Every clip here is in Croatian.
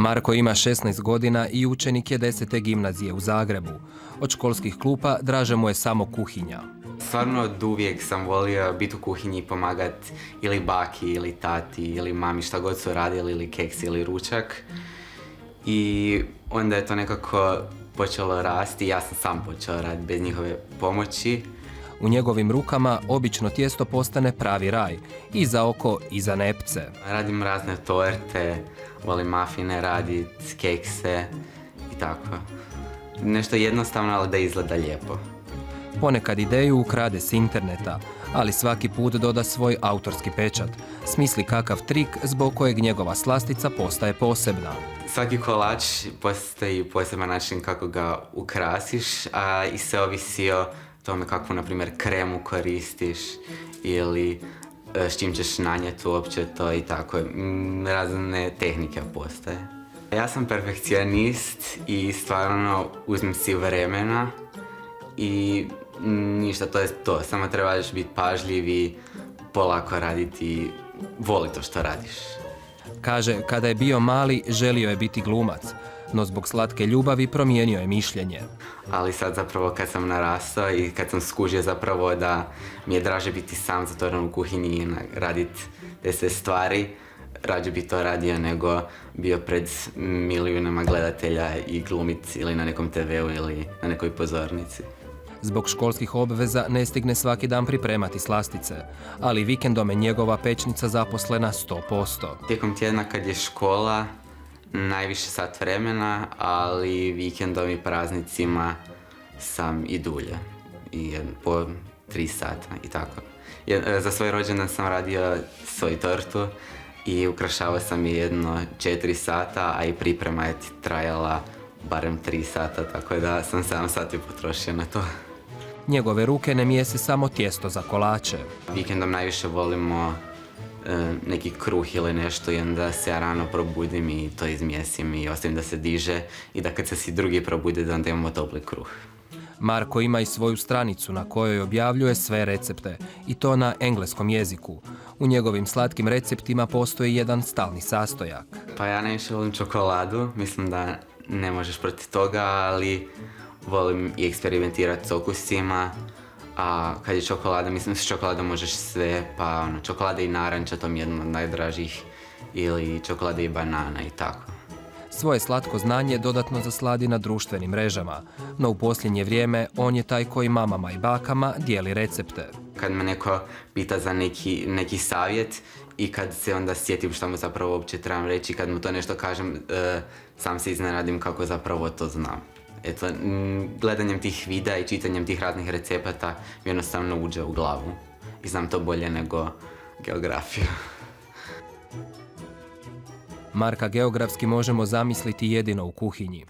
Marko ima 16 godina i učenik je 10. gimnazije u Zagrebu. Od školskih klupa draže mu je samo kuhinja. Stvarno od uvijek sam volio biti u kuhinji i pomagati ili baki, ili tati, ili mami, šta god su radili, ili keks, ili ručak. I onda je to nekako počelo rasti i ja sam sam počeo raditi bez njihove pomoći. U njegovim rukama obično tijesto postane pravi raj, i za oko i za nepce. Radim razne torte, volim mafine raditi, kekse i tako. Nešto jednostavno, ali da izgleda lijepo. Ponekad ideju ukrade s interneta, ali svaki put doda svoj autorski pečat. Smisli kakav trik zbog kojeg njegova slastica postaje posebna. Svaki kolač postoji poseban način kako ga ukrasiš, a i sve ovisi o tome kakvu, na primjer, kremu koristiš ili s čim ćeš nanijeti uopće to i tako. Razne tehnike postoje. Ja sam perfekcionist i stvarno uzmem si vremena i ništa, to je to. Samo trebaš biti pažljiv i polako raditi i voli to što radiš. Kaže, kada je bio mali, želio je biti glumac, no zbog slatke ljubavi promijenio je mišljenje. Ali sad zapravo kad sam narastao i kad sam skužio zapravo da mi je draže biti sam zatvoren u kuhinji i raditi te sve stvari, rađe bi to radio nego bio pred milijunama gledatelja i glumit ili na nekom TV-u ili na nekoj pozornici. Zbog školskih obveza ne stigne svaki dan pripremati slastice, ali vikendom je njegova pećnica zaposlena 100%. Tijekom tjedna kad je škola, najviše sat vremena, ali vikendom i praznicima sam i dulje. I po 3 sata i tako. Za svoj rođendan sam radio svoju tortu i ukrašavao sam je jedno 4 sata, a i priprema je trajala barem 3 sata, tako da sam 7 sati potrošio na to. Njegove ruke ne mijese samo tijesto za kolače. Vikendom najviše volimo neki kruh ili nešto i onda se ja rano probudim i to izmijesim i ostavim da se diže i da kad se svi drugi probude da onda imamo topli kruh. Marko ima i svoju stranicu na kojoj objavljuje sve recepte, i to na engleskom jeziku. U njegovim slatkim receptima postoji jedan stalni sastojak. Pa ja najviše volim čokoladu, mislim da ne možeš protiv toga, ali volim i eksperimentirati s okusima. A kad je čokolada, mislim s čokoladom možeš sve, pa čokolada i naranča, to mi je jedno od najdražih, ili čokolada i banana i tako. Svoje slatko znanje dodatno zasladi na društvenim mrežama, no u posljednje vrijeme on je taj koji mamama i bakama dijeli recepte. Kad me neko pita za neki savjet i kad se onda sjetim što mu zapravo uopće trebam reći, kad mu to nešto kažem, sam se iznenadim kako zapravo to znam. Eto, gledanjem tih videa i čitanjem tih raznih recepata mi jednostavno uđe u glavu i znam to bolje nego geografiju. Marka geografski možemo zamisliti jedino u kuhinji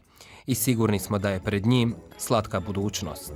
i sigurni smo da je pred njim slatka budućnost.